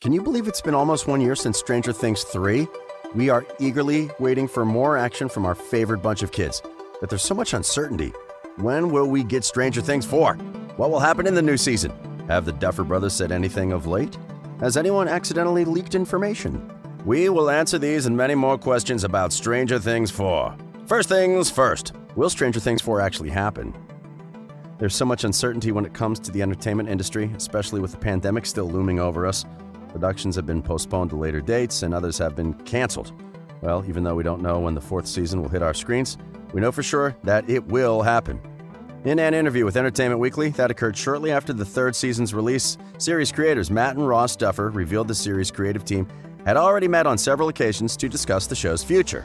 Can you believe it's been almost 1 year since Stranger Things 3? We are eagerly waiting for more action from our favorite bunch of kids. But there's so much uncertainty. When will we get Stranger Things 4? What will happen in the new season? Have the Duffer Brothers said anything of late? Has anyone accidentally leaked information? We will answer these and many more questions about Stranger Things 4. First things first, will Stranger Things 4 actually happen? There's so much uncertainty when it comes to the entertainment industry, especially with the pandemic still looming over us. Productions have been postponed to later dates, and others have been canceled. Well, even though we don't know when the fourth season will hit our screens, we know for sure that it will happen. In an interview with Entertainment Weekly that occurred shortly after the third season's release, series creators Matt and Ross Duffer revealed the series' creative team had already met on several occasions to discuss the show's future.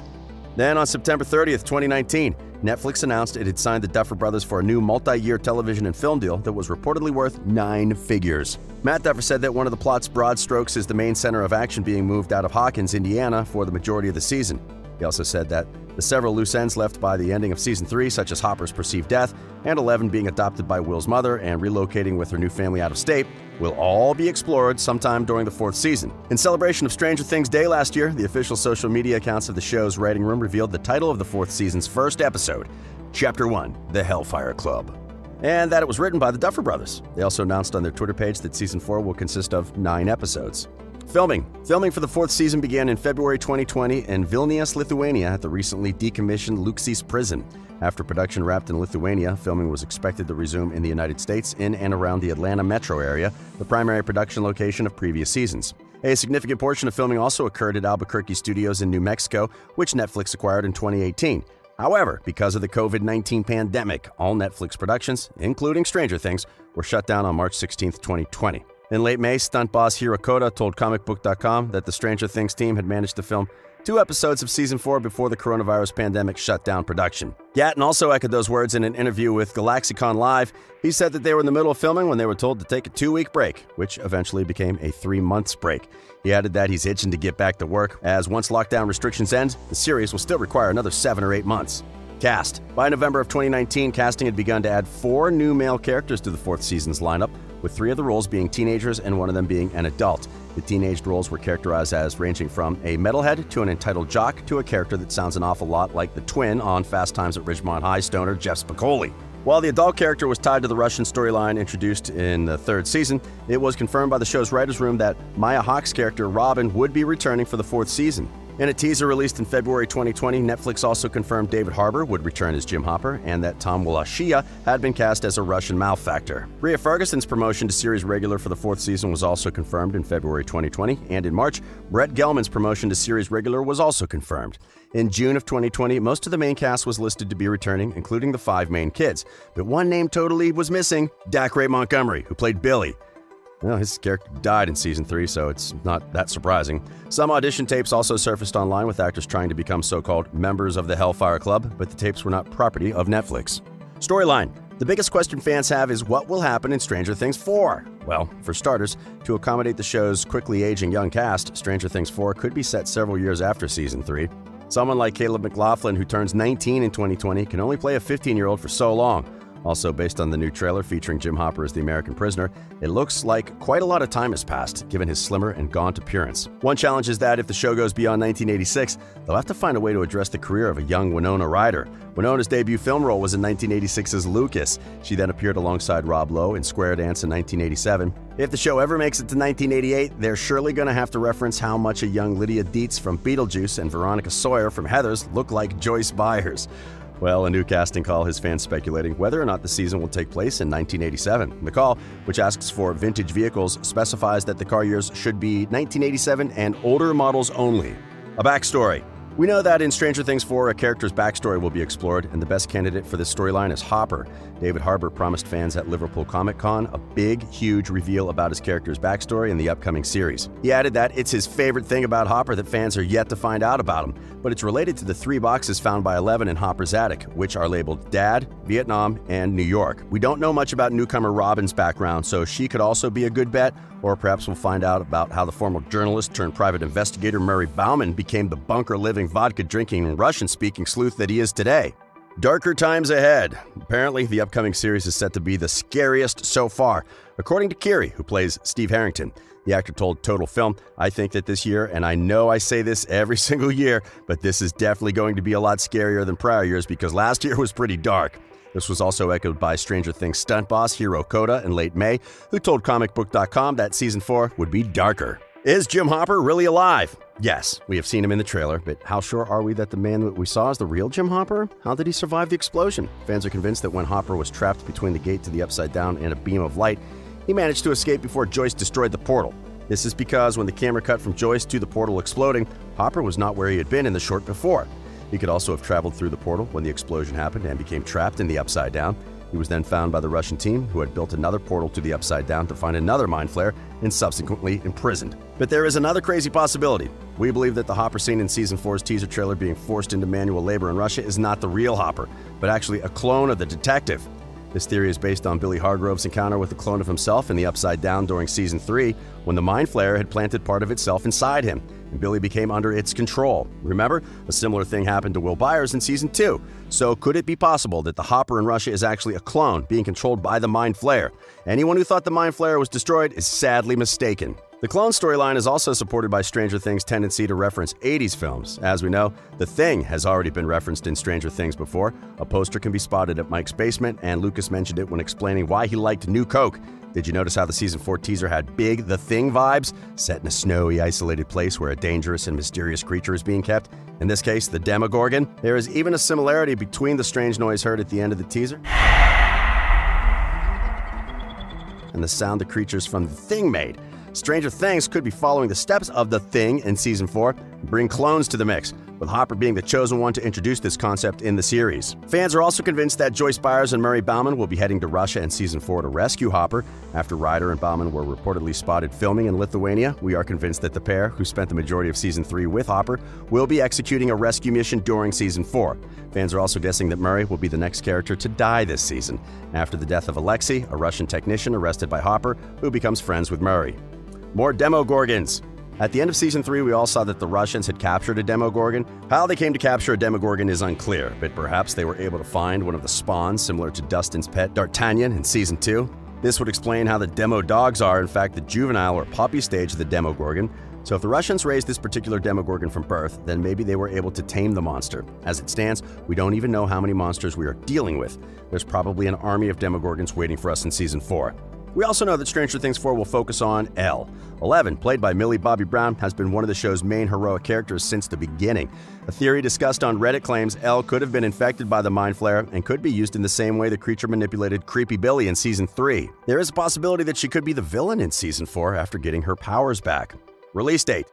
Then on September 30th, 2019, Netflix announced it had signed the Duffer Brothers for a new multi-year television and film deal that was reportedly worth 9 figures. Matt Duffer said that one of the plot's broad strokes is the main center of action being moved out of Hawkins, Indiana for the majority of the season. He also said that the several loose ends left by the ending of Season 3, such as Hopper's perceived death and Eleven being adopted by Will's mother and relocating with her new family out of state, will all be explored sometime during the fourth season. In celebration of Stranger Things Day last year, the official social media accounts of the show's writing room revealed the title of the fourth season's first episode, Chapter 1, The Hellfire Club, and that it was written by the Duffer Brothers. They also announced on their Twitter page that Season 4 will consist of 9 episodes. Filming for the fourth season began in February 2020 in Vilnius, Lithuania at the recently decommissioned Luksys prison. After production wrapped in Lithuania, filming was expected to resume in the United States in and around the Atlanta metro area, the primary production location of previous seasons. A significant portion of filming also occurred at Albuquerque Studios in New Mexico, which Netflix acquired in 2018. However, because of the COVID-19 pandemic, all Netflix productions, including Stranger Things, were shut down on March 16, 2020. In late May, stunt boss Hiro Koda told comicbook.com that the Stranger Things team had managed to film 2 episodes of Season 4 before the coronavirus pandemic shut down production. Gatton also echoed those words in an interview with Galaxicon Live. He said that they were in the middle of filming when they were told to take a 2-week break, which eventually became a 3-month break. He added that he's itching to get back to work, as once lockdown restrictions end, the series will still require another 7 or 8 months. Cast. By November of 2019, casting had begun to add 4 new male characters to the fourth season's lineup, with 3 of the roles being teenagers and 1 of them being an adult. The teenaged roles were characterized as ranging from a metalhead to an entitled jock to a character that sounds an awful lot like the twin on Fast Times at Ridgemont High stoner Jeff Spicoli. While the adult character was tied to the Russian storyline introduced in the third season, it was confirmed by the show's writers' room that Maya Hawke's character Robin would be returning for the fourth season. In a teaser released in February 2020, Netflix also confirmed David Harbour would return as Jim Hopper and that Tom Wallachia had been cast as a Russian malefactor. Rhea Ferguson's promotion to series regular for the fourth season was also confirmed in February 2020, and in March, Brett Gelman's promotion to series regular was also confirmed. In June of 2020, most of the main cast was listed to be returning, including the 5 main kids, but one name totally was missing: Dacre Montgomery, who played Billy. Well, his character died in Season 3, so it's not that surprising. Some audition tapes also surfaced online with actors trying to become so-called members of the Hellfire Club, but the tapes were not property of Netflix. Storyline. The biggest question fans have is what will happen in Stranger Things 4? Well, for starters, to accommodate the show's quickly aging young cast, Stranger Things 4 could be set several years after Season 3. Someone like Caleb McLaughlin, who turns 19 in 2020, can only play a 15-year-old for so long. Also, based on the new trailer featuring Jim Hopper as the American prisoner, it looks like quite a lot of time has passed, given his slimmer and gaunt appearance. One challenge is that if the show goes beyond 1986, they'll have to find a way to address the career of a young Winona Ryder. Winona's debut film role was in 1986's Lucas. She then appeared alongside Rob Lowe in Square Dance in 1987. If the show ever makes it to 1988, they're surely going to have to reference how much a young Lydia Dietz from Beetlejuice and Veronica Sawyer from Heathers look like Joyce Byers. Well, a new casting call has fans speculating whether or not the season will take place in 1987. The call, which asks for vintage vehicles, specifies that the car years should be 1987 and older models only. A backstory. We know that in Stranger Things 4, a character's backstory will be explored, and the best candidate for this storyline is Hopper. David Harbour promised fans at Liverpool Comic Con a big, huge reveal about his character's backstory in the upcoming series. He added that it's his favorite thing about Hopper that fans are yet to find out about him, but it's related to the 3 boxes found by Eleven in Hopper's attic, which are labeled Dad, Vietnam, and New York. We don't know much about newcomer Robin's background, so she could also be a good bet, or perhaps we'll find out about how the former journalist turned private investigator Murray Bauman became the bunker-living, vodka-drinking, Russian-speaking sleuth that he is today. Darker times ahead. Apparently, the upcoming series is set to be the scariest so far. According to Kiri, who plays Steve Harrington, The actor told Total Film, "I think that this year, and I know I say this every single year, but this is definitely going to be a lot scarier than prior years because last year was pretty dark." This was also echoed by Stranger Things stunt boss Hiro Koda in late May, who told comicbook.com that season 4 would be darker. Is Jim Hopper really alive? Yes, we have seen him in the trailer, but how sure are we that the man that we saw is the real Jim Hopper? How did he survive the explosion? Fans are convinced that when Hopper was trapped between the gate to the Upside Down and a beam of light, he managed to escape before Joyce destroyed the portal. This is because when the camera cut from Joyce to the portal exploding, Hopper was not where he had been in the short before. He could also have traveled through the portal when the explosion happened and became trapped in the Upside Down. He was then found by the Russian team, who had built another portal to the Upside Down to find another mind flare and subsequently imprisoned. But there is another crazy possibility. We believe that the Hopper seen in Season 4's teaser trailer being forced into manual labor in Russia is not the real Hopper, but actually a clone of the detective. This theory is based on Billy Hargrove's encounter with a clone of himself in the Upside Down during Season 3, when the mind flare had planted part of itself inside him, and Billy became under its control. Remember, a similar thing happened to Will Byers in Season 2. So could it be possible that the Hopper in Russia is actually a clone being controlled by the mind flare? Anyone who thought the mind flare was destroyed is sadly mistaken. The clone storyline is also supported by Stranger Things' tendency to reference 80s films. As we know, The Thing has already been referenced in Stranger Things before. A poster can be spotted at Mike's basement, and Lucas mentioned it when explaining why he liked New Coke. Did you notice how the Season 4 teaser had big The Thing vibes? Set in a snowy, isolated place where a dangerous and mysterious creature is being kept. In this case, the Demogorgon. There is even a similarity between the strange noise heard at the end of the teaser and the sound the creatures from The Thing made. Stranger Things could be following the steps of The Thing in Season 4 and bring clones to the mix, with Hopper being the chosen one to introduce this concept in the series. Fans are also convinced that Joyce Byers and Murray Bauman will be heading to Russia in Season 4 to rescue Hopper. After Ryder and Bauman were reportedly spotted filming in Lithuania, we are convinced that the pair, who spent the majority of Season 3 with Hopper, will be executing a rescue mission during Season 4. Fans are also guessing that Murray will be the next character to die this season, after the death of Alexei, a Russian technician arrested by Hopper, who becomes friends with Murray. More Demogorgons. At the end of Season 3, we all saw that the Russians had captured a Demogorgon. How they came to capture a Demogorgon is unclear, but perhaps they were able to find one of the spawns similar to Dustin's pet D'Artagnan in Season 2. This would explain how the Demo dogs are, in fact, the juvenile or puppy stage of the Demogorgon. So if the Russians raised this particular Demogorgon from birth, then maybe they were able to tame the monster. As it stands, we don't even know how many monsters we are dealing with. There's probably an army of Demogorgons waiting for us in Season 4. We also know that Stranger Things 4 will focus on Elle. 11, played by Millie Bobby Brown, has been one of the show's main heroic characters since the beginning. A theory discussed on Reddit claims Elle could have been infected by the mind flare and could be used in the same way the creature manipulated Creepy Billy in Season 3. There is a possibility that she could be the villain in Season 4 after getting her powers back. Release date.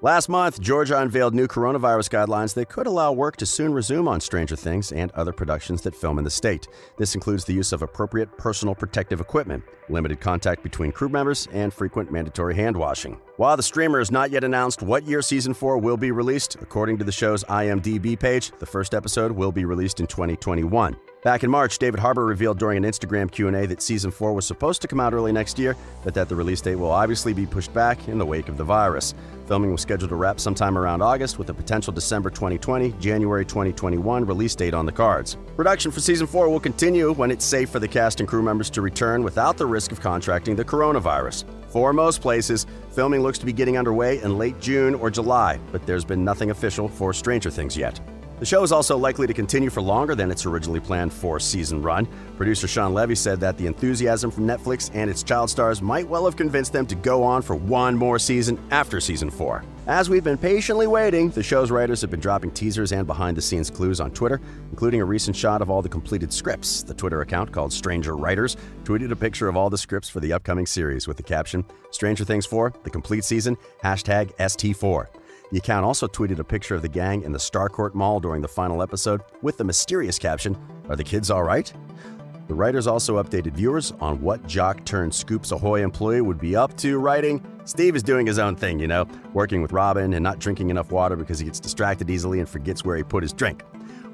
Last month, Georgia unveiled new coronavirus guidelines that could allow work to soon resume on Stranger Things and other productions that film in the state. This includes the use of appropriate personal protective equipment, limited contact between crew members, and frequent mandatory hand washing. While the streamer has not yet announced what year Season 4 will be released, according to the show's IMDb page, the first episode will be released in 2021. Back in March, David Harbour revealed during an Instagram Q&A that Season 4 was supposed to come out early next year, but that the release date will obviously be pushed back in the wake of the virus. Filming was scheduled to wrap sometime around August, with a potential December 2020, January 2021 release date on the cards. Production for Season 4 will continue when it's safe for the cast and crew members to return without the risk of contracting the coronavirus. For most places, filming looks to be getting underway in late June or July, but there's been nothing official for Stranger Things yet. The show is also likely to continue for longer than its originally planned 4-season run. Producer Sean Levy said that the enthusiasm from Netflix and its child stars might well have convinced them to go on for one more season after Season 4. As we've been patiently waiting, the show's writers have been dropping teasers and behind-the-scenes clues on Twitter, including a recent shot of all the completed scripts. The Twitter account, called Stranger Writers, tweeted a picture of all the scripts for the upcoming series with the caption, "Stranger Things 4, the complete season, #ST4. The account also tweeted a picture of the gang in the Starcourt Mall during the final episode with the mysterious caption, "Are the kids all right?" The writers also updated viewers on what jock-turned-Scoops Ahoy employee would be up to, writing, "Steve is doing his own thing, working with Robin and not drinking enough water because he gets distracted easily and forgets where he put his drink."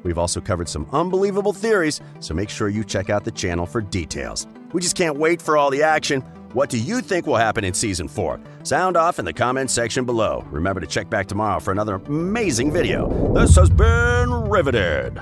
We've also covered some unbelievable theories, so make sure you check out the channel for details. We just can't wait for all the action. What do you think will happen in Season 4? Sound off in the comments section below. Remember to check back tomorrow for another amazing video. This has been Riveted.